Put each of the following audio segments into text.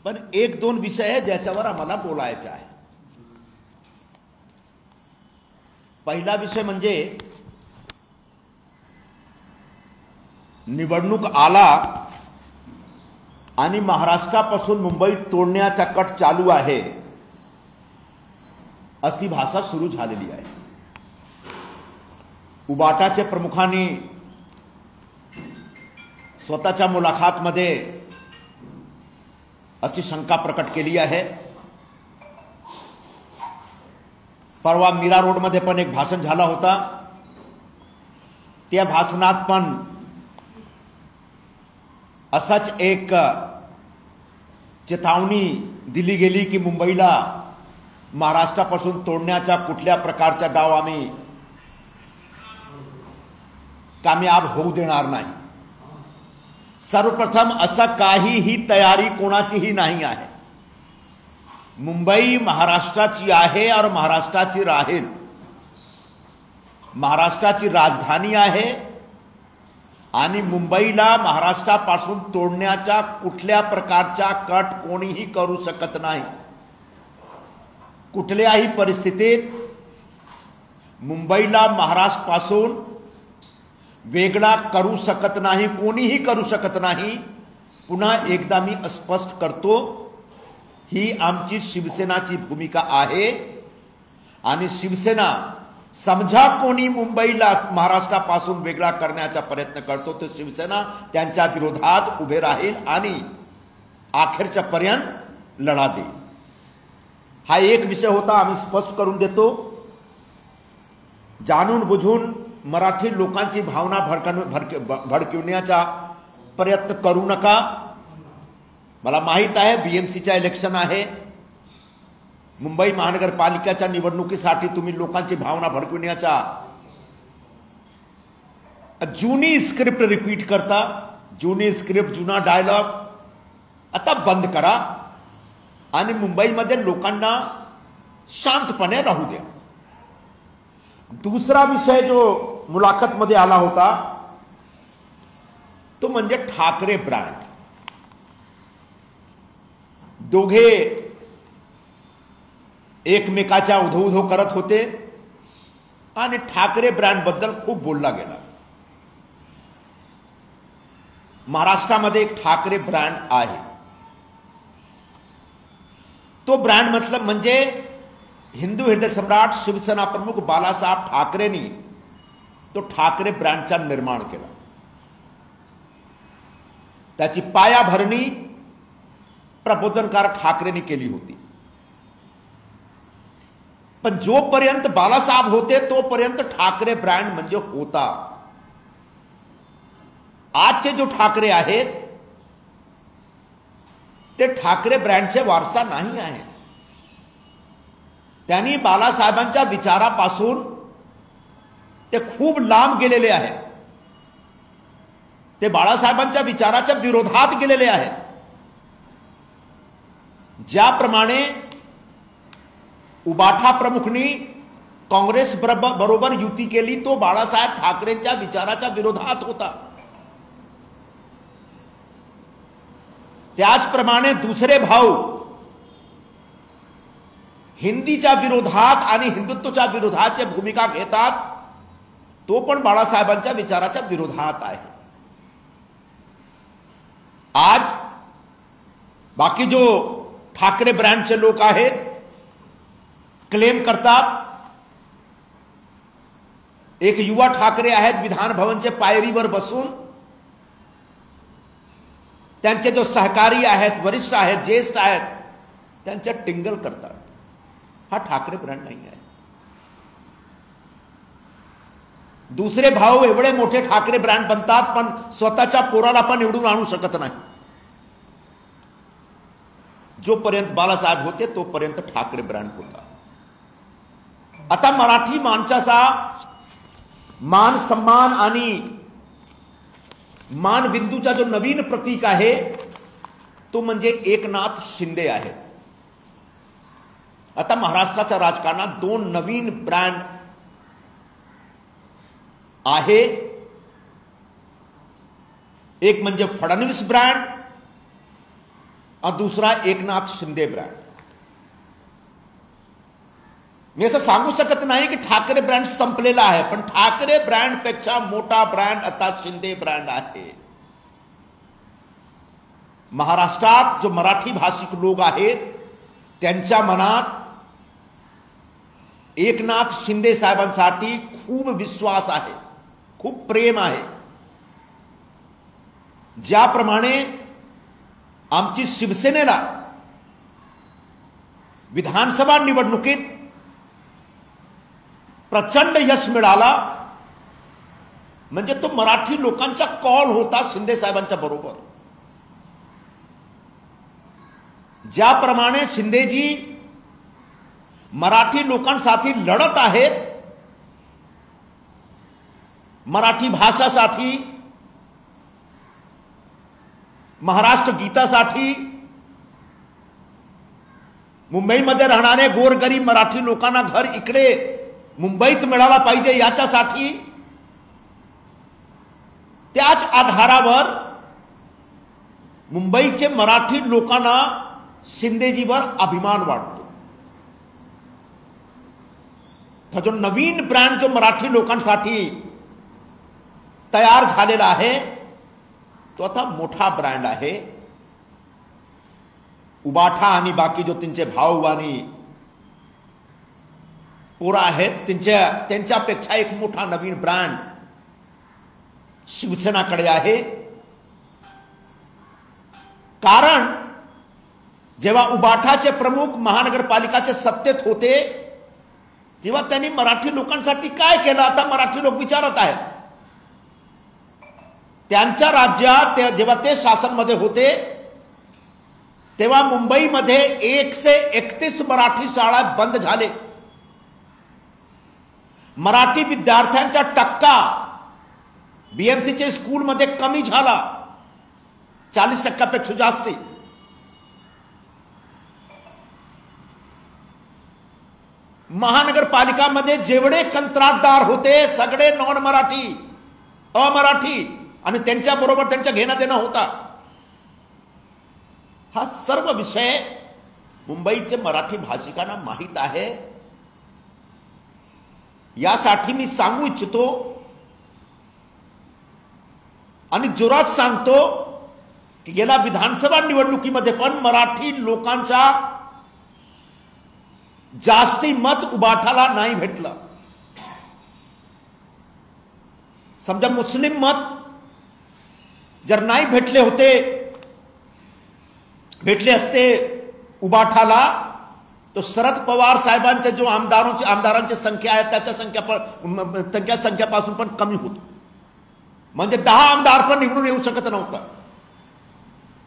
पण एक दोन विषय आहे ज्याच्यावर आम्हाला बोलायचं आहे. पहिला विषय म्हणजे निवडणूक आला आणि महाराष्ट्रापासून मुंबई तोडण्याचा कट चालू आहे अशी भाषा सुरू झालेली आहे. उबाटाचे प्रमुखांनी स्वतःच्या मुलाखतमध्ये अशी शंका प्रकट केली आहे. परवा मीरा रोडमध्ये पण एक भाषण झाला होता. त्या भाषणात पण असाच एक चेतावणी दिली गेली की मुंबईला महाराष्ट्रापासून तोडण्याचा कुठल्या प्रकारचा डाव आम्ही कामयाब होऊ देणार नाही. सर्वप्रथम असं काहीही तयारी कोणाचीही नाही आहे. मुंबई महाराष्ट्राची आहे और महाराष्ट्राची राहील. महाराष्ट्राची राजधानी आहे आणि मुंबईला महाराष्ट्रापासून तोडण्याचा कुठल्या प्रकारचा कट कोणीही करू शकत नाही. कुठल्याही परिस्थितीत मुंबईला महाराष्ट्रापासून वेगळा करू शकत नाही, कोणीही करू शकत नाही. पुन्हा एकदा मी स्पष्ट करतो, ही आमची शिवसेनाची भूमिका आहे आणि शिवसेना समजा कोणी मुंबईला महाराष्ट्रापासून वेगळा करण्याचा प्रयत्न करतो तर शिवसेना त्यांच्या विरोधात उभे राहील आणि अखेरच्या पर्यंत लढा देईल. हा एक विषय होता. आम्ही स्पष्ट करून देतो, जाणून बुजून मराठी लोकांची भावना भडकवण्याचा प्रयत्न करू नका. मला माहित आहे बीएमसीच्या इलेक्शन आहे, मुंबई महानगरपालिकेच्या निवडणुकीसाठी तुम्ही लोकांची भावना भडकवण्याचा जुनी स्क्रिप्ट रिपीट करता. जुनी स्क्रिप्ट, जुना डायलॉग आता बंद करा आणि मुंबईमध्ये लोकांना शांतपणे राहू द्या. दुसरा विषय जो मुलाखतमध्ये आला होता तो म्हणजे ठाकरे ब्रँड. दोघे एकमेकाच्या उधो करत होते आणि ठाकरे ब्रँड बद्दल खूप बोलला गेला. महाराष्ट्रामध्ये एक ठाकरे ब्रँड आहे. तो ब्रँड मतलब म्हणजे हिंदू हृदय सम्राट शिवसेना प्रमुख बाळासाहेब ठाकरेंनी तो ठाकरे ब्रँडचा निर्माण केला. त्याची पायाभरणी प्रबोधनकार ठाकरेंनी केली होती. पण जोपर्यंत बाळासाहेब होते तोपर्यंत ठाकरे ब्रँड म्हणजे होता. आजचे जो ठाकरे आहेत ते ठाकरे ब्रँडचे वारसा नाही आहे. त्यांनी बाळासाहेबांच्या विचारापासून ते खूप लांब गेलेले आहेत. ते बाळासाहेबांच्या विचाराच्या विरोधात गेलेले आहेत. ज्याप्रमाणे उबाठा प्रमुखनी काँग्रेस बरोबर युती केली तो बाळासाहेब ठाकरेंच्या विचाराच्या विरोधात होता. त्याचप्रमाणे दुसरे भाऊ हिंदीच्या विरोधात आणि हिंदुत्वाच्या विरोधात भूमिका घेतात, तो पण बाळासाहेबांच्या विचाराच्या विरोधात आहे. आज बाकी जो ठाकरे ब्रँडचे लोक आहेत क्लेम करतात, एक युवा ठाकरे आहेत विधान भवनचे पायरीवर बसून त्यांचे जो सहकारी आहेत, वरिष्ठ आहेत, ज्येष्ठ आहेत, त्यांच्या टिंगल करतात. हा ठाकरे ब्रँड नाही आहे. दुसरे भाऊ एवढे मोठे ठाकरे ब्रँड बनतात पण स्वतःच्या पोराला पण निवडून आणू शकत नाही. जोपर्यंत बाळासाहेब होते तोपर्यंत ठाकरे ब्रँड होता. आता मराठी माणसाचा मान सन्मान आणि मानबिंदूचा जो नवीन प्रतीक आहे तो म्हणजे एकनाथ शिंदे आहे. आता महाराष्ट्राच्या राजकारणात दोन नवीन ब्रँड आहे. एक म्हणजे फडणवीस ब्रँड और दूसरा एकनाथ शिंदे ब्रँड. मी असं सांगू शकत नाही की ठाकरे ब्रँड संपलेला आहे, पण ठाकरे ब्रँड पेक्षा मोठा ब्रँड आता शिंदे ब्रँड आहे. महाराष्ट्रात जो मराठी भाषिक लोक आहेत त्यांच्या मनात एकनाथ शिंदे साहेबांसाठी खूप विश्वास आहे, खूप प्रेम आहे. ज्याप्रमाणे आमची शिवसेनेला विधानसभा निवडणुकीत प्रचंड यश मिळाला, म्हणजे तो मराठी लोकांचा कॉल होता शिंदे साहेबांच्या बरोबर. ज्याप्रमाणे शिंदेजी मराठी लोकांसाठी लढत आहेत, मराठी भाषासाठी, महाराष्ट्र गीतासाठी, मुंबईमध्ये राहणारे गोरगरीब मराठी लोकांना घर इकडे मुंबईत मिळाला पाहिजे याच्यासाठी, त्याच आधारावर मुंबईचे मराठी लोकांना शिंदेजीवर अभिमान वाटतो. हा जो नवीन ब्रँड जो मराठी लोकांसाठी तयार झालेला आहे तो आता मोठा ब्रँड आहे. उबाठा आणि बाकी जो त्यांचे भाऊ आणि पोरा आहेत त्यांच्यापेक्षा एक मोठा नवीन ब्रँड शिवसेनाकडे आहे. कारण जेव्हा उबाठाचे प्रमुख महानगरपालिकाचे सत्तेत होते तेव्हा त्यांनी मराठी लोकांसाठी काय केलं आता मराठी लोक विचारत आहेत. त्यांच्या राज्यात जेव्हा ते शासनमध्ये होते तेव्हा मुंबईमध्ये 131 मराठी शाळा बंद झाले. मराठी विद्यार्थ्यांचा टक्का बीएमसीचे स्कूलमध्ये कमी झाला, 40% जास्त. महानगरपालिकामध्ये जेवढे कंत्राटदार होते सगळे नॉन मराठी, अमराठी, आणि त्यांच्या बरोबर त्यांच्या घेणं देणं होता. हा सर्व विषय मुंबईचे मराठी भाषिकांना माहित आहे. यासाठी मी सांगू इच्छितो आणि जोरात सांगतो की गेल्या विधानसभा निवडणुकीमध्ये पण मराठी लोकांच्या जास्ती मत उबाठाला नाही भेटलं. समजा मुस्लिम मत जर नाही भेटले असते उबाठाला तो शरद पवार साहेबांचे जो आमदारांची संख्या आहे त्याच्या संख्यापासून पण कमी होतो. म्हणजे 10 आमदार पण निवडून येऊ शकत नव्हता.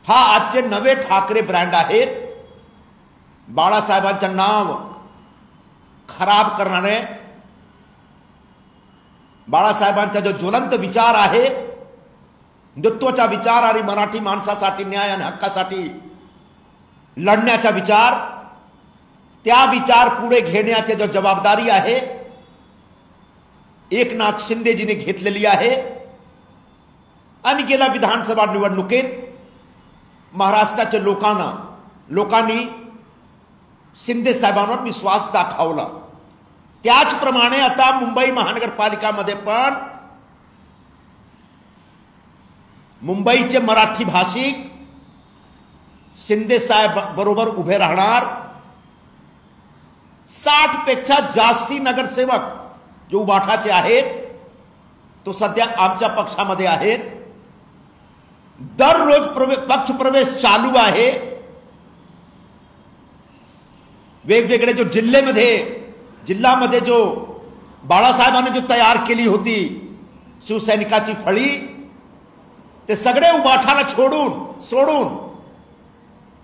हा आजचे नवे ठाकरे ब्रँड आहेत. बाळासाहेबांचं नाव खराब करणारे, बाळासाहेबांचा जो ज्वलंत विचार आहे, हिंदुत्वाचा विचार आणि मराठी माणसासाठी न्याय आणि हक्कासाठी लढण्याचा विचार, त्या विचार पुढे घेण्याची जो जबाबदारी आहे एकनाथ शिंदेजीने घेतलेली आहे. आणि गेल्या विधानसभा निवडणुकीत महाराष्ट्राच्या लोकांनी शिंदे साहेबांवर विश्वास दाखवला. त्याचप्रमाणे आता मुंबई महानगरपालिकामध्ये पण मुंबईचे मराठी भाषिक शिंदे साहेब बरोबर उभे राहणार. 60 पेक्षा जास्ती नगरसेवक जो उबाठाचे आहेत तो सध्या आमच्या पक्षामध्ये आहेत. दररोज पक्ष प्रवेश चालू आहे. वेगवेगळे जो जिल्ह्यामध्ये जो बाळासाहेबांनी जो तयार केली होती शिवसैनिकाची फळी, ते सगळे उबाठाला सोडून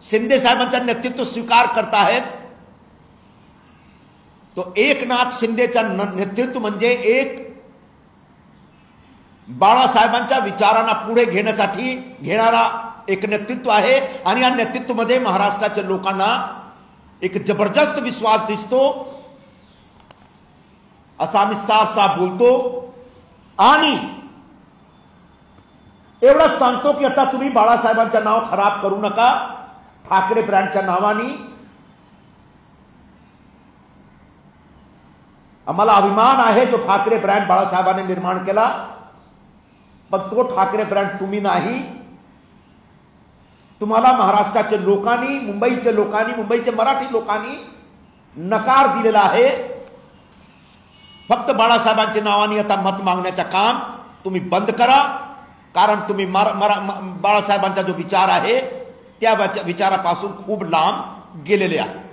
शिंदे साहेबांचा नेतृत्व स्वीकार करत आहेत. तो एकनाथ शिंदेचा नेतृत्व म्हणजे एक बाळासाहेबांच्या विचारांना पुढे घेण्यासाठी घेणारा एक नेतृत्व आहे. आणि या नेतृत्वामध्ये महाराष्ट्राच्या लोकांना एक जबरदस्त विश्वास दिसतो असं आम्ही साफ बोलतो. आणि एवढंच सांगतो की आता तुम्ही बाळासाहेबांचं नाव खराब करू नका. ठाकरे ब्रँडच्या नावाने आम्हाला अभिमान आहे जो ठाकरे ब्रँड बाळासाहेबांनी निर्माण केला, पण तो ठाकरे ब्रँड तुम्ही नाही. तुम्हाला महाराष्ट्राच्या लोकांनी, मुंबईच्या लोकांनी, मुंबईच्या मराठी लोकांनी नकार दिलेला आहे. फक्त बाळासाहेबांच्या नावाने आता मत मागण्याचं काम तुम्ही बंद करा, कारण तुम्ही बाळासाहेबांचा जो विचार आहे त्या विचारापासून खूप लांब गेलेले आहे.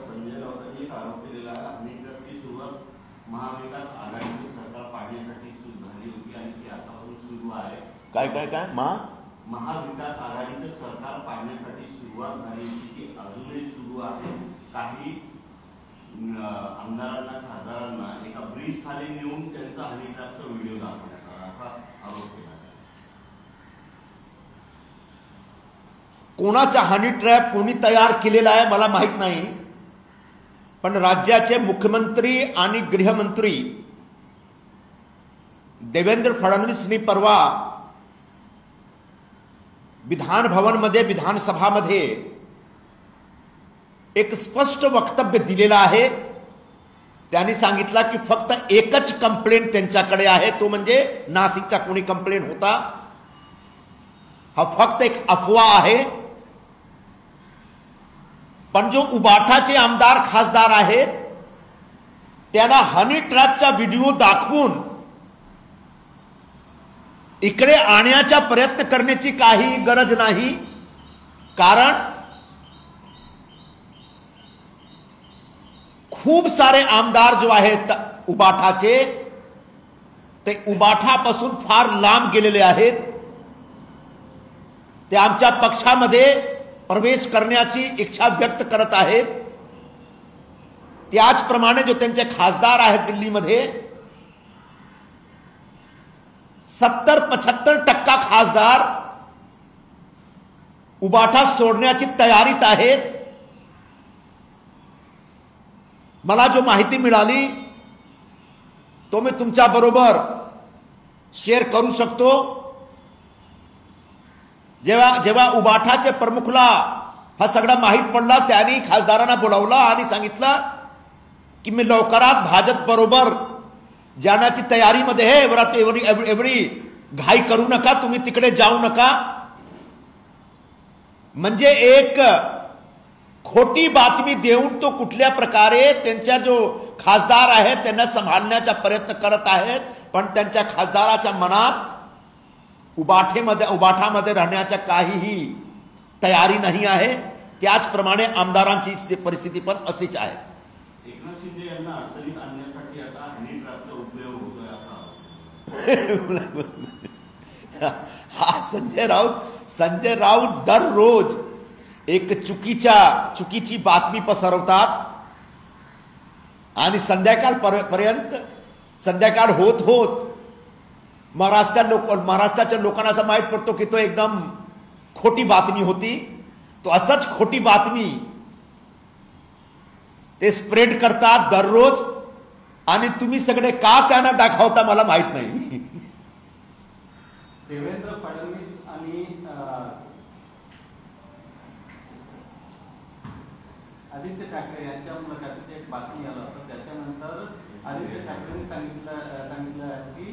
संजय राऊतांनी एक आरोप केलेला आहे की सुरुवात महाविकास आघाडीचं सरकार पाडण्यासाठी झाली होती आणि ती आतापासून सुरू आहे. काय काय काय महाविकास आघाडीचं सरकार पाडण्यासाठी सुरुवात झाली होती, ती अजूनही सुरू आहे. काही आमदारांना, खासदारांना एका ब्रिज खाली नेऊन त्यांचा हनी ट्रॅपचा व्हिडिओ दाखवण्यात आला असा आरोप केला. कोणाचा हनी ट्रॅप कोणी तयार केलेला आहे मला माहित नाही, पण राज्याचे मुख्यमंत्री आणि गृहमंत्री देवेंद्र फडणवीसनी परवा विधान भवनमध्ये, विधानसभामध्ये एक स्पष्ट वक्तव्य दिलेलं आहे. त्यांनी सांगितलं की फक्त एकच कंप्लेंट त्यांच्याकडे आहे, तो म्हणजे नाशिकचा कोणी कंप्लेंट होता, हा फक्त एक अफवा आहे. पण जो उबाठाचे आमदार खासदार आहेत त्यांना हनी ट्रॅपचा व्हिडिओ दाखवून इकडे आणण्याचा प्रयत्न करण्याची काही गरज नाही, कारण खूप सारे आमदार जो आहेत उबाठाचे ते उबाठापासून फार लांब गेलेले आहेत. ते आमच्या पक्षामध्ये प्रवेश करण्याची इच्छा व्यक्त करत आहेत. त्याचप्रमाणे जो त्यांचे खासदार आहेत दिल्लीमध्ये 70-75% खासदार उबाठा सोडण्याची तयारीत आहेत. मला जो माहिती मिळाली तो मी तुमच्या बरोबर शेअर करू शकतो. जेव्हा उबाठाचे प्रमुखला हा सगळा माहीत पडला, त्यांनी खासदारांना बोलावला आणि सांगितलं की मी लवकरात भाजप बरोबर जाण्याची तयारीमध्ये आहे, एवढी घाई करू नका, तुम्ही तिकडे जाऊ नका. म्हणजे एक खोटी बातमी देऊन तो कुठल्या प्रकारे त्यांच्या जो खासदार आहेत त्यांना सांभाळण्याचा प्रयत्न करत आहेत, पण त्यांच्या खासदाराच्या मनात उबाठामध्ये राहण्याच्या काहीही तयारी नाही आहे. त्याचप्रमाणे आमदारांची परिस्थिती पण अशीच आहे. एकनाथ शिंदे यांना अडचणीत आणण्यासाठी आता हनी ट्रॅपचा उपयोग होतोय असा. हा संजय राऊत दररोज एक चुकीची बातमी पसरवतात आणि संध्याकाळ होत महाराष्ट्राच्या लोकांना असं माहीत पडतो की तो एकदम खोटी बातमी होती. तो असंच खोटी बातमी ते स्प्रेड करतात दररोज, आणि तुम्ही सगळे का त्यांना दाखवता मला माहित नाही. देवेंद्र फडणवीस आणि आदित्य ठाकरे यांच्या मुलाखतीत एक बातमी आला होता. त्याच्यानंतर आदित्य ठाकरेंनी सांगितलं की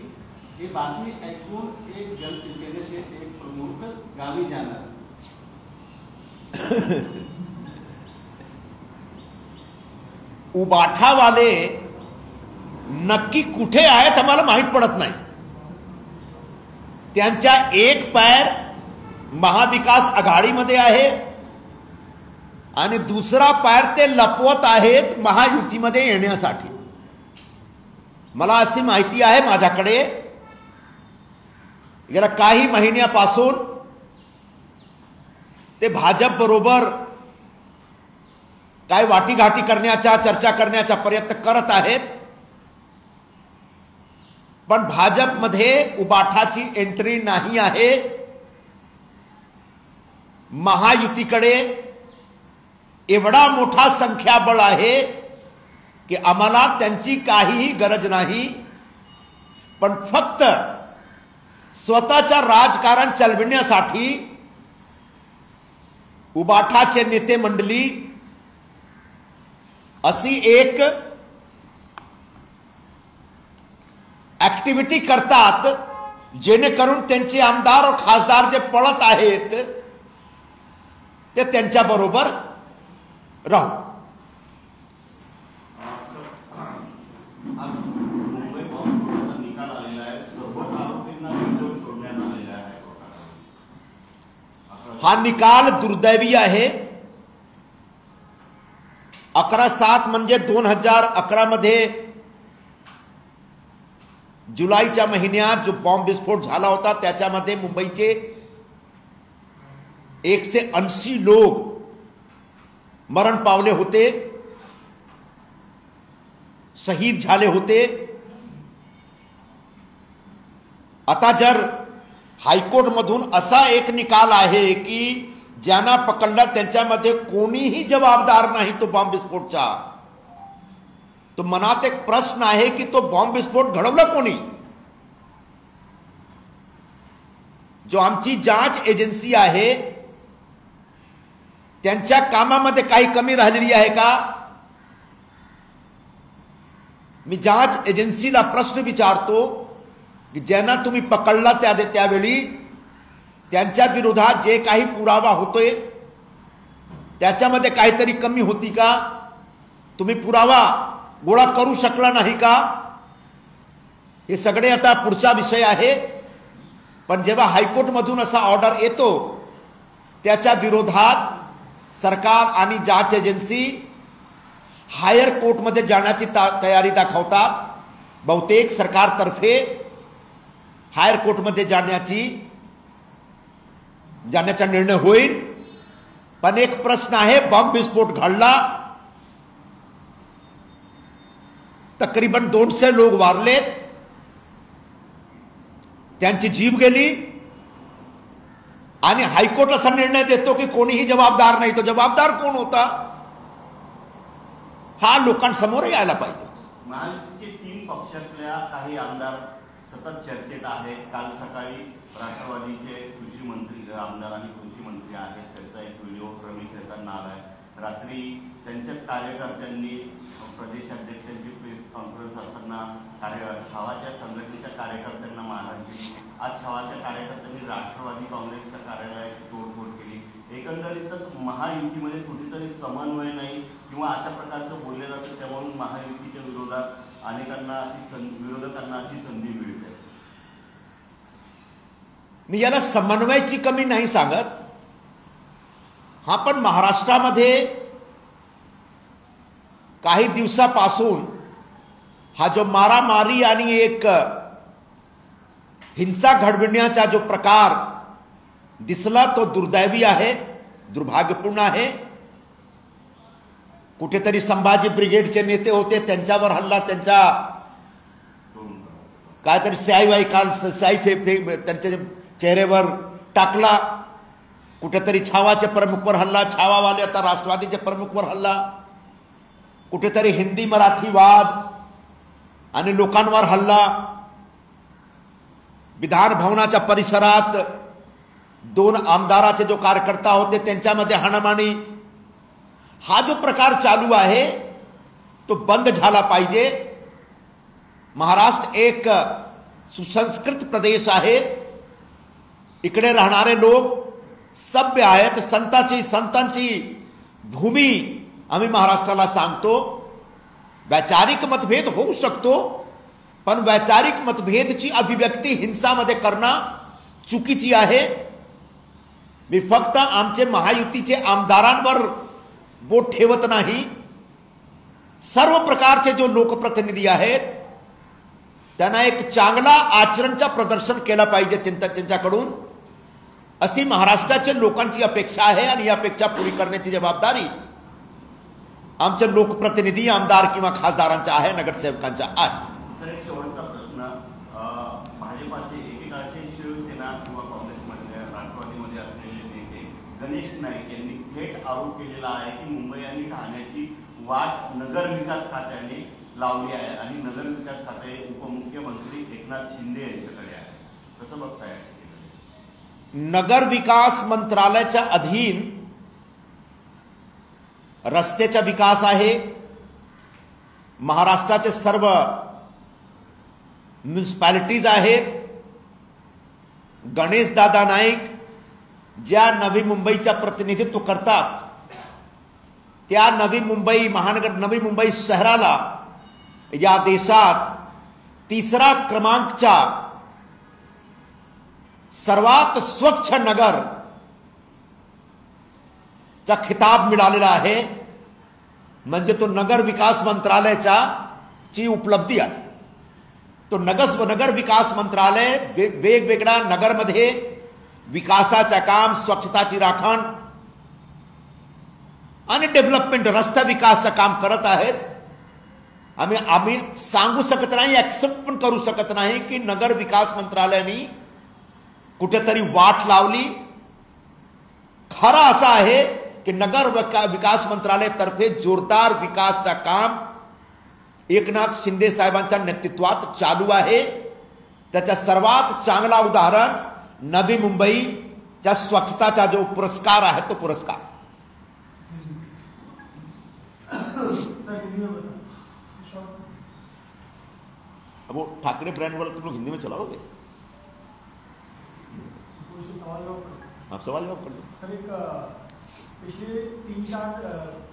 ही बातमी ऐकून एक जनशिवसेनेचे एक प्रमुख गावी जाणार. उबाठावाले नक्की कुठे आहेत आम्हाला माहित पडत नाही. त्यांचा एक पैर महाविकास आघाडीमध्ये आहे आणि दुसरा पैर ते लपवत आहेत महायुतीमध्ये येण्यासाठी. मला अशी माहिती आहे माझ्याकडे, गेल्या काही महिन्यापासून ते भाजप बरोबर काय वाटीघाटी करण्याचा, चर्चा करण्याचा प्रयत्न करत आहेत, पण भाजपमध्ये उबाठाची एंट्री नाही आहे. महायुतीकडे एवढा मोठा संख्याबळ आहे की आम्हाला त्यांची काहीही गरज नाही, पण फक्त स्वतःचा राजकारण चालविण्यासाठी उबाठाचे नेते मंडळी अशी एक ऍक्टिव्हिटी करतात जेणेकरून त्यांचे आमदार व खासदार जे पळत आहेत ते त्यांच्या बरोबर राहू. आज मुंबई बॉम्बस्फोटाचा निकाल आलेला आहे. सर्वच आरोपींना निर्दोष सोडण्यात आलेला आहे कोर्टाकडून. हा निकाल दुर्दैवी आहे. 11/7 म्हणजे 2011 मध्ये जुलैच्या महिन्यात जो बॉम्ब विस्फोट झाला होता त्याच्यामध्ये मुंबईचे 180 लोक मरण पावले होते, शहीद झाले होते. आता जर हायकोर्टमधून असा एक निकाल आहे की ज्यांना पकडलं त्यांच्यामध्ये कोणीही जबाबदार नाही तो बॉम्ब विस्फोटचा, तो मनात एक प्रश्न आहे की तो बॉम्ब विस्फोट घडवला कोणी. जो आमची जांच एजन्सी आहे त्यांच्या कामामध्ये काही कमी राहिलेली आहे का. मी जांच एजन्सीला प्रश्न विचारतो की ज्यांना तुम्ही पकडला त्यावेळी त्यांच्या विरोधात जे काही पुरावा होतोय त्याच्यामध्ये काहीतरी कमी होती का. तुम्ही पुरावा गोळा करू शकला नाही का. हे सगळे आता पुढचा विषय आहे. पण जेव्हा हायकोर्टमधून असा ऑर्डर येतो त्याच्या विरोधात सरकार आणि जांच एजन्सी हायर कोर्टमध्ये जाण्याची तयारी दाखवतात. बहुतेक सरकारतर्फे हायर कोर्टमध्ये जाण्याचा निर्णय होईल. पण एक प्रश्न आहे, बॉम्ब विस्फोट घडला, तकरीबन 200 लोक वारलेत, त्यांची जीव गेली आणि हायकोर्ट असा निर्णय देतो की कोणीही जबाबदार नाही. तो जबाबदार कोण होता हा लोकांसमोर यायला पाहिजे. महायुतीचे 3 पक्षातल्या काही आमदार सतत चर्चेत आहेत. काल सकाळी राष्ट्रवादीचे कृषी मंत्री आमदार आणि कृषी मंत्री आहेत त्याचा एक व्हिडिओ रमेश करताना आलाय. रात्री त्यांच्याच कार्यकर्त्यांनी प्रदेशाध्यक्षांची प्रेस कॉन्फरन्स असताना छावाच्या संघटनेच्या कार्यकर्त्यांना मारहाण केली. आज छावाच्या कार्यकर्त्यांनी राष्ट्रवादी काँग्रेसच्या कार्यालयाची तोडफोड केली. एकंदरीतच महायुतीमध्ये कुठेतरी समन्वय नाही किंवा अशा प्रकारचं बोललं जातं, त्यामुळे महायुतीच्या विरोधात अनेकांना विरोधकांना अशी संधी मिळते. मी याला समन्वयाची कमी नाही सांगत. हा पण महाराष्ट्रामध्ये काही दिवसापासून हा जो मारामारी आणि एक हिंसा घडविण्याचा जो प्रकार दिसला तो दुर्दैवी आहे, दुर्भाग्यपूर्ण आहे. कुठेतरी संभाजी ब्रिगेडचे नेते होते त्यांच्यावर हल्ला, त्यांच्या काहीतरी स्याई त्यांच्या चेहऱ्यावर टाकला. कुठेतरी छावाच्या प्रमुखवर हल्ला, छावावाले आता राष्ट्रवादीच्या प्रमुखवर हल्ला. कुठेतरी हिंदी मराठी वाद आणि लोकांवर हल्ला. विधान भवनाच्या परिसरात 2 आमदाराचे जो कार्यकर्ता होते त्यांच्यामध्ये हाणामारी. हा जो प्रकार चालू आहे तो बंद झाला पाहिजे. महाराष्ट्र एक सुसंस्कृत प्रदेश आहे. इकडे राहणारे लोक सभ्य आहेत. संतांची भूमी आम्ही महाराष्ट्राला सांगतो. वैचारिक मतभेद होऊ शकतो पण वैचारिक मतभेदची अभिव्यक्ती हिंसामध्ये करणं चुकीची आहे. मी फक्त आमचे महायुतीचे आमदारांवर बोट ठेवत नाही. सर्व प्रकारचे जो लोकप्रतिनिधी आहेत त्यांना एक चांगला आचरणचा प्रदर्शन केला पाहिजे त्यांच्याकडून, अशी महाराष्ट्राच्या लोकांची अपेक्षा आहे. आणि या अपेक्षा पुरी करण्याची जबाबदारी आमचे लोकप्रतिनिधी आमदार किंवा खासदारांचा आहे, नगरसेवकांचा आहे. सर, एक शेवटचा प्रश्न. भाजपाचे एकेकाळचे शिवसेना किंवा काँग्रेसमध्ये राष्ट्रवादीमध्ये असलेले नेते गणेश नाईक यांनी थेट आरोप केलेला आहे की मुंबई आणि ठाण्याची वाट नगर विकास खात्याने लावली आहे आणि नगर विकास खाते उपमुख्यमंत्री एकनाथ शिंदे यांच्याकडे आहे. कसं बघताय? नगर विकास मंत्रालयाच्या अधीन रस्त्याचा विकास आहे, महाराष्ट्राचे सर्व म्युनिसिपॅलिटीज आहेत. गणेश दादा नाईक ज्या नवी मुंबईचा प्रतिनिधित्व करतात, त्या नवी मुंबई शहराला या देशात तिसरा क्रमांकचा सर्वात स्वच्छ नगर चा खिताब मिळालेला आहे. म्हणजे तो नगर विकास मंत्रालयाचा ची उपलब्धी आहे. तो नगर विकास मंत्रालय वेगवेगळ्या नगरमध्ये विकासाचं काम, स्वच्छताची राखण आणि डेव्हलपमेंट, रस्ता विकासाचं काम करत आहेत. आम्ही सांगू शकत नाही, ऍक्सेप्ट पण करू शकत नाही की नगर विकास मंत्रालयाने कुठेतरी वाट लावली. खरं असं आहे की नगर विकास मंत्रालयातर्फे जोरदार विकासाचं काम एकनाथ शिंदे साहेबांच्या नेतृत्वात चालू आहे. त्याचा सर्वात चांगला उदाहरण नवी मुंबईच्या स्वच्छताचा जो पुरस्कार आहे तो पुरस्कार. अब वो ठाकरे ब्रांड वाला तुम लोग हिंदी में चलाओगे? आप सवाल जवाब कर लो. सर, एक पिछले 3-4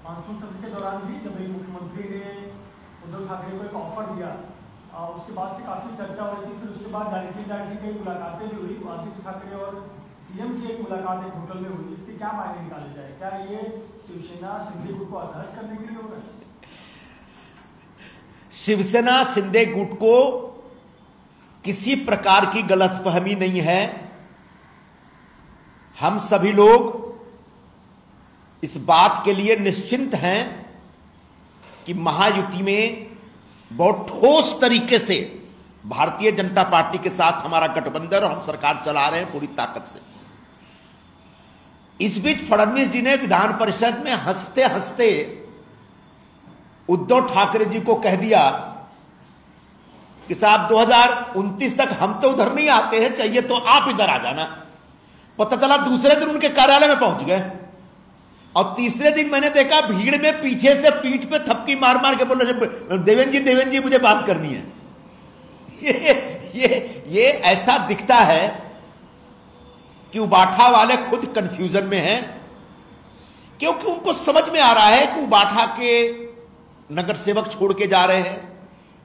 मानसून सत्र के दौरान भी जब एक मुख्यमंत्री ने उद्धव ठाकरे को एक ऑफर दिया, उसके बाद से काफी चर्चा हो रही थी. फिर उसके बाद डायरेक्टली कई मुलाकातें भी हुई. आदित्य ठाकरे और सीएम की एक मुलाकात एक होटल में हुई. इसके क्या मायने निकाले जाए? क्या ये शिवसेना शिंदे गुट को असहज करने के लिए हो रहा है? शिवसेना शिंदे गुट को किसी प्रकार की गलतफहमी नहीं है. हम सभी लोग इस बात के लिए निश्चिंत हैं कि महायुति में बहुत ठोस तरीके से भारतीय जनता पार्टी के साथ हमारा गठबंधन और हम सरकार चला रहे हैं पूरी ताकत से. इस बीच फडणवीस जी ने विधान परिषद में हंसते हंसते उद्धव ठाकरे जी को कह दिया कि साहब 2029 तक हम तो उधर नहीं आते हैं, चाहिए तो आप इधर आ जाना. पता चला दूसरे दिन उनके कार्यालय में पहुंच गए और तीसरे दिन मैंने देखा भीड़ में पीछे से पीठ पे थपकी मार मार के बोल रहे, देवेंद्र जी मुझे बात करनी है. ये ऐसा दिखता है कि उबाठा वाले खुद कंफ्यूजन में हैं, क्योंकि उनको समझ में आ रहा है कि उबाठा के नगर सेवक छोड़ के जा रहे हैं,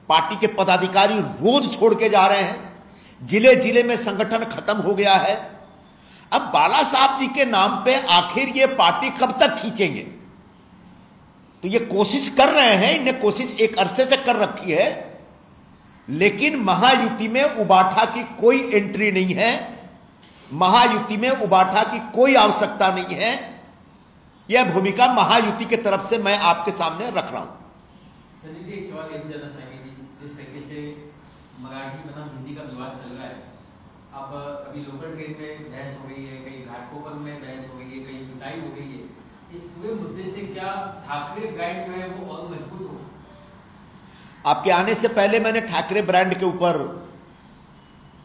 पार्टी के पदाधिकारी रोज छोड़ के जा रहे हैं, जिले जिले में संगठन खत्म हो गया है. अब बाला साहब जी के नाम पे आखिर ये पार्टी कब तक खींचेंगे? तो ये कोशिश कर रहे हैं, इन्हें कोशिश एक अरसे से कर रखी है, लेकिन महायुति में उबाठा की कोई एंट्री नहीं है, महायुति में उबाठा की कोई आवश्यकता नहीं है. यह भूमिका महायुति की तरफ से मैं आपके सामने रख रहा हूं. संजय जी, एक सवाल ये भी जानना चाहेंगे कि जिस तरीके से मराठी बनाम हिंदी का विवाद चल रहा है, अब कभी लोकल ट्रेन में बहस हो गई है, कहीं घाटकोपर में बहस हो गई है, कहीं पिटाई हो गई है. इस पूरे मुद्दे से क्या ठाकरे ब्रांड जो है वो और मजबूत हो? आपके आने से पहले मैंने ठाकरे ब्रांड के ऊपर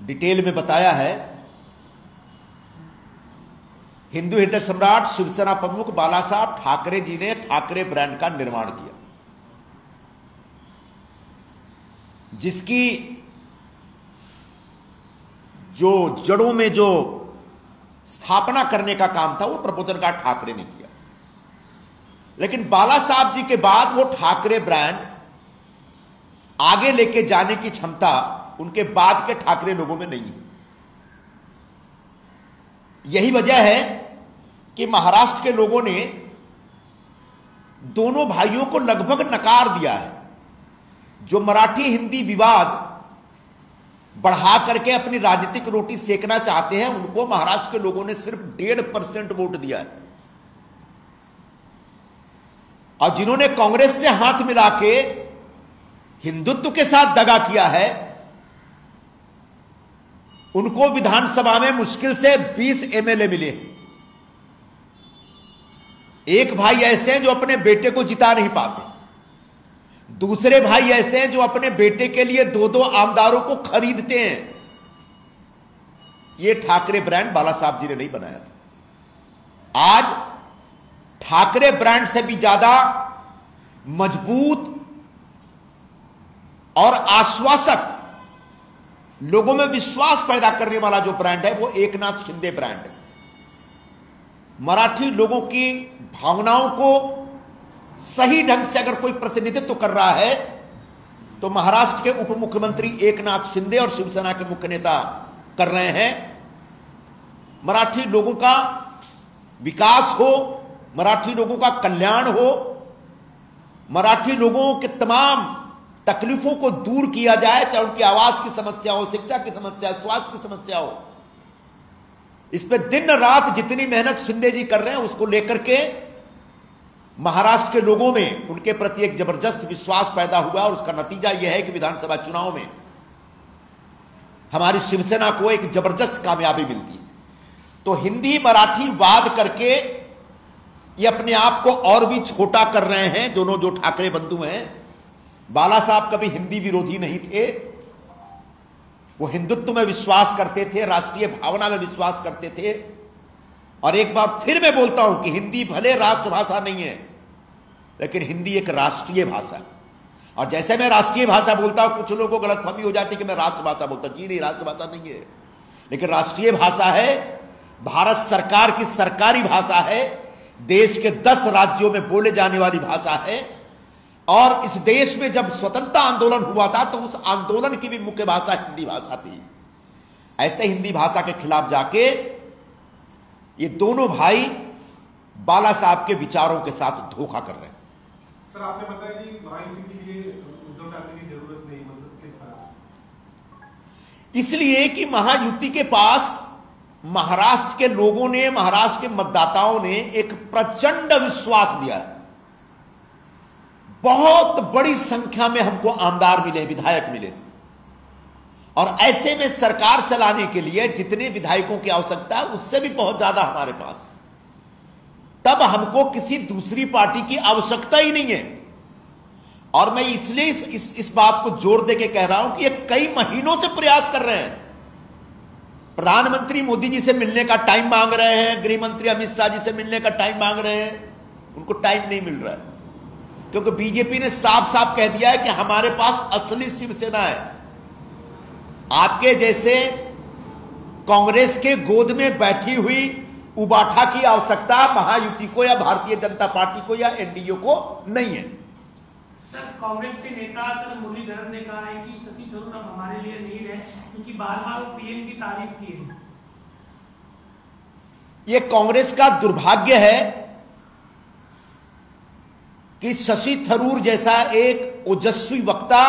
डिटेल में बताया है. हिंदू हृदय सम्राट शिवसेना प्रमुख बाला साहब ठाकरे जी ने ठाकरे ब्रांड का निर्माण किया, जिसकी जो जड़ों में जो स्थापना करने का काम था वो प्रबोधनकार ठाकरे ने किया. लेकिन बाला साहब जी के बाद वो ठाकरे ब्रांड आगे लेके जाने की क्षमता उनके बाद के ठाकरे लोगों में नहीं है. यही वजह है कि महाराष्ट्र के लोगों ने दोनों भाइयों को लगभग नकार दिया है. जो मराठी हिंदी विवाद बढ़ा करके अपनी राजनीतिक रोटी सेकना चाहते हैं, उनको महाराष्ट्र के लोगों ने सिर्फ 1.5% वोट दिया है. और जिन्होंने कांग्रेस से हाथ मिला के हिंदुत्व के साथ दगा किया है, उनको विधानसभा में मुश्किल से 20 एमएलए मिले. एक भाई ऐसे हैं जो अपने बेटे को जिता नहीं पाते, दूसरे भाई ऐसे हैं जो अपने बेटे के लिए 2-2 आमदारों को खरीदते हैं. ये ठाकरे ब्रांड बाला साहब जी ने नहीं बनाया था. आज ठाकरे ब्रांड से भी ज्यादा मजबूत और आश्वासक, लोगों में विश्वास पैदा करने वाला जो ब्रांड है वो एकनाथ शिंदे ब्रांड है। मराठी लोगों की भावनाओं को सही ढंग से अगर कोई प्रतिनिधित्व कर रहा है तो महाराष्ट्र के उप मुख्यमंत्री एकनाथ शिंदे और शिवसेना के मुख्य नेता कर रहे हैं। मराठी लोगों का विकास हो, मराठी लोगों का कल्याण हो, मराठी लोगों के तमाम तकलीफों को दूर किया जाए, चाहे उनकी आवास की समस्या हो, शिक्षा की समस्या, स्वास्थ्य की समस्या हो, इस पे दिन रात जितनी मेहनत शिंदे जी कर रहे हैं उसको लेकर के महाराष्ट्र के लोगों में उनके प्रति एक जबरदस्त विश्वास पैदा हुआ और उसका नतीजा यह है कि विधानसभा चुनाव में हमारी शिवसेना को एक जबरदस्त कामयाबी मिलती है। तो हिंदी मराठी वाद करके ये अपने आप को और भी छोटा कर रहे हैं दोनों जो ठाकरे बंधु हैं। बाला साहब कभी हिंदी विरोधी नहीं थे, वो हिंदुत्व में विश्वास करते थे, राष्ट्रीय भावना में विश्वास करते थे। और एक बार फिर मैं बोलता हूं कि हिंदी भले राष्ट्रभाषा नहीं है, लेकिन हिंदी एक राष्ट्रीय भाषा है। और जैसे मैं राष्ट्रीय भाषा बोलता हूं, कुछ लोगों को गलतफहमी हो जाती है कि मैं राष्ट्रभाषा बोलता हूं। जी नहीं, राष्ट्रभाषा नहीं है, लेकिन राष्ट्रीय भाषा है, भारत सरकार की सरकारी भाषा है, देश के 10 राज्यों में बोले जाने वाली भाषा है। और इस देश में जब स्वतंत्रता आंदोलन हुआ था तो उस आंदोलन की भी मुख्य भाषा हिंदी भाषा थी। ऐसे हिंदी भाषा के खिलाफ जाके ये दोनों भाई बाला साहब के विचारों के साथ धोखा कर रहे हैं। सर, आपने बताया कि महायुति के लिए उद्धव ठाकरे की जरूरत नहीं, मतलब किस तरह? इसलिए कि महायुति के पास महाराष्ट्र के लोगों ने, महाराष्ट्र के मतदाताओं ने एक प्रचंड विश्वास दिया है। बहुत बड़ी संख्या में हमको आमदार मिले, विधायक मिले, और ऐसे में सरकार चलाने के लिए जितने विधायकों की आवश्यकता है उससे भी बहुत ज्यादा हमारे पास है। तब हमको किसी दूसरी पार्टी की आवश्यकता ही नहीं है। और मैं इसलिए इस बात को जोर देके कह रहा हूं कि ये कई महीनों से प्रयास कर रहे हैं। प्रधानमंत्री मोदी जी से मिलने का टाइम मांग रहे हैं, गृह मंत्री अमित शाह जी से मिलने का टाइम मांग रहे हैं, उनको टाइम नहीं मिल रहा है, क्योंकि बीजेपी ने साफ साफ कह दिया है कि हमारे पास असली शिवसेना है। आपके जैसे कांग्रेस के गोद में बैठी हुई उबाठा की आवश्यकता महायुति को या भारतीय जनता पार्टी को या एनडीए को नहीं है। सर, कांग्रेस के नेता सर मुरलीधरन ने कहा है कि शशि थरूर अब हमारे लिए नहीं रहे, क्योंकि बार-बार वो पीएम की तारीफ की है। ये कांग्रेस का दुर्भाग्य है कि शशि थरूर जैसा एक ओजस्वी वक्ता,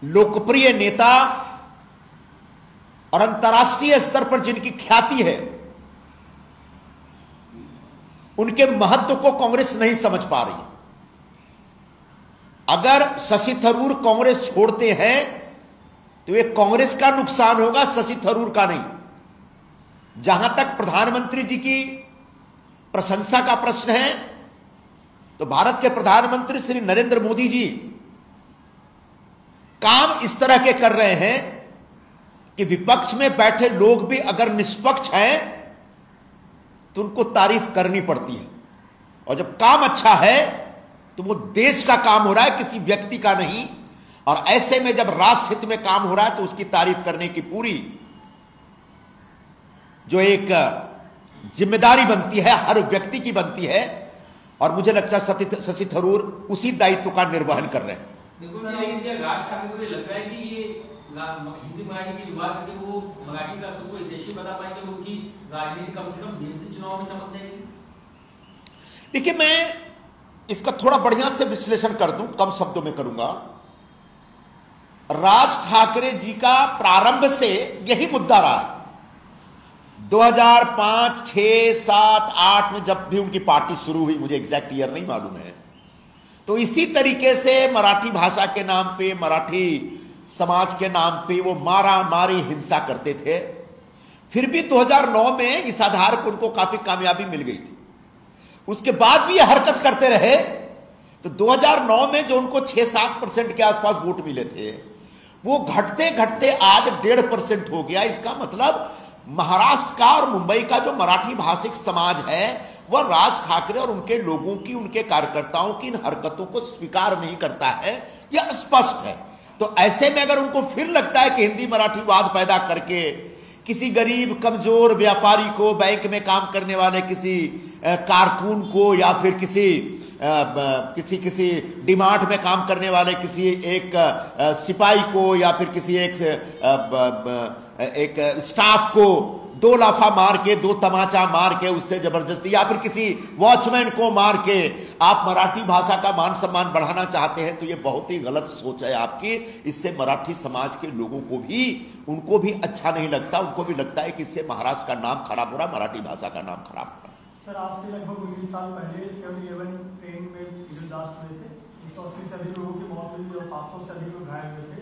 लोकप्रिय नेता और अंतर्राष्ट्रीय स्तर पर जिनकी ख्याति है, उनके महत्व को कांग्रेस नहीं समझ पा रही है। अगर शशि थरूर कांग्रेस छोड़ते हैं तो ये कांग्रेस का नुकसान होगा, शशि थरूर का नहीं। जहां तक प्रधानमंत्री जी की प्रशंसा का प्रश्न है, तो भारत के प्रधानमंत्री श्री नरेंद्र मोदी जी काम इस तरह के कर रहे हैं कि विपक्ष में बैठे लोग भी अगर निष्पक्ष हैं तो उनको तारीफ करनी पड़ती है। और जब काम अच्छा है तो वो देश का काम हो रहा है, किसी व्यक्ति का नहीं। और ऐसे में जब राष्ट्र हित में काम हो रहा है तो उसकी तारीफ करने की पूरी जो एक जिम्मेदारी बनती है हर व्यक्ति की बनती है। और मुझे लगता है शशि थरूर उसी दायित्व का निर्वहन कर रहे हैं। देखो सर, राज ठाकरे को ये लगता है कि ये हिंदी मराठी की विवाद करके वो मराठी का खुद को हितैषी बता पाएंगे, उनकी राजनीति कम से कम बीएमसी चुनाव में चमक जाएगी। देखिए, मैं इसका थोड़ा बढ़िया से विश्लेषण कर दूं, कम शब्दों में करूंगा। राज ठाकरे जी का प्रारंभ से यही मुद्दा रहा है। 2005, 6, 7, 8 में जब भी उनकी पार्टी शुरू हुई, मुझे एग्जैक्ट ईयर नहीं मालूम है, तो इसी तरीके से मराठी भाषा के नाम पे, मराठी समाज के नाम पे वो मारा मारी हिंसा करते थे। फिर भी 2009 में इस आधार पर उनको काफी कामयाबी मिल गई थी। उसके बाद भी ये हरकत करते रहे तो 2009 में जो उनको 6-7% के आसपास वोट मिले थे, वो घटते घटते आज 1.5% हो गया। इसका मतलब महाराष्ट्र का और मुंबई का जो मराठी भाषिक समाज है वह राज ठाकरे और उनके लोगों की, उनके कार्यकर्ताओं की इन हरकतों को स्वीकार नहीं करता है, यह स्पष्ट है। तो ऐसे में अगर उनको फिर लगता है कि हिंदी मराठीवाद पैदा करके किसी गरीब कमजोर व्यापारी को, बैंक में काम करने वाले किसी कारकुन को, या फिर किसी डिमांड में काम करने वाले किसी एक सिपाही को, या फिर किसी एक स्टाफ को दो लाफा मार के, दो तमाचा मार के उससे जबरदस्ती, या फिर किसी वॉचमैन को मार के आप मराठी भाषा का मान सम्मान बढ़ाना चाहते हैं, तो ये बहुत ही गलत सोच है आपकी। इससे मराठी समाज के लोगों को भी, उनको भी अच्छा नहीं लगता। उनको भी लगता है कि इससे महाराष्ट्र का नाम खराब हो रहा, मराठी भाषा का नाम खराब हो रहा। सर, आज से लगभग 19 साल पहले 711 ट्रेन में सिविल ब्लास्ट हुए थे, 180 से अधिक लोगों की मौत हुई और 700 से अधिक लोग घायल हुए थे।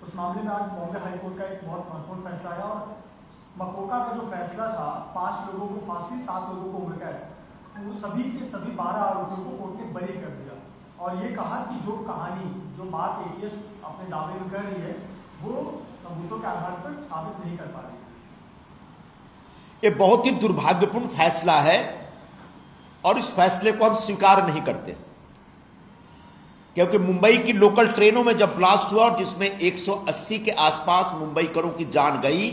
उस मामले में आज बॉम्बे हाईकोर्ट का एक बहुत महत्वपूर्ण फैसला आया और मकोका का जो फैसला था, 5 लोगों को फांसी, 7 लोगों को उम्र कैद, वो सभी के सभी 12 आरोपियों को कोर्ट ने बरी कर दिया और ये कहा कि जो कहानी, जो बात एटीएस अपने दावे में कर रही है, वो सबूतों के आधार पर साबित नहीं कर पा रही। ये बहुत ही दुर्भाग्यपूर्ण फैसला है और इस फैसले को हम स्वीकार नहीं करते, क्योंकि मुंबई की लोकल ट्रेनों में जब ब्लास्ट हुआ और जिसमें 180 के आसपास मुंबईकरों की जान गई,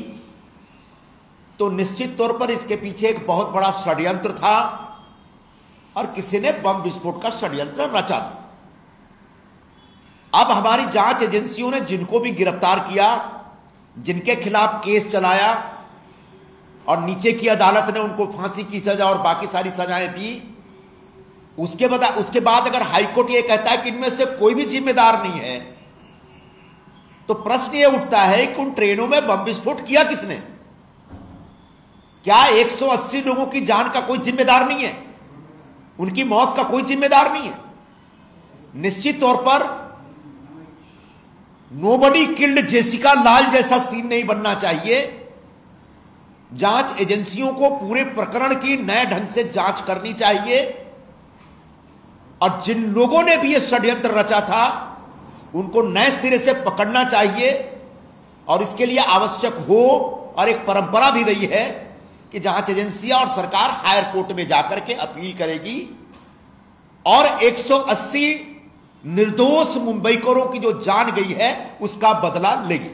तो निश्चित तौर पर इसके पीछे एक बहुत बड़ा षड्यंत्र था और किसी ने बम विस्फोट का षड्यंत्र रचा था। अब हमारी जांच एजेंसियों ने जिनको भी गिरफ्तार किया, जिनके खिलाफ केस चलाया और नीचे की अदालत ने उनको फांसी की सजा और बाकी सारी सजाएं दी, उसके बाद अगर हाईकोर्ट ये कहता है कि इनमें से कोई भी जिम्मेदार नहीं है, तो प्रश्न ये उठता है कि उन ट्रेनों में बम विस्फोट किया किसने? क्या 180 लोगों की जान का कोई जिम्मेदार नहीं है? उनकी मौत का कोई जिम्मेदार नहीं है? निश्चित तौर पर नोबडी किल्ड जेसिका लाल जैसा सीन नहीं बनना चाहिए। जांच एजेंसियों को पूरे प्रकरण की नए ढंग से जांच करनी चाहिए और जिन लोगों ने भी यह षड्यंत्र रचा था उनको नए सिरे से पकड़ना चाहिए। और इसके लिए आवश्यक हो, और एक परंपरा भी रही है कि जांच एजेंसियां और सरकार हायर कोर्ट में जाकर के अपील करेगी और 180 निर्दोष मुंबईकरों की जो जान गई है उसका बदला लेगी।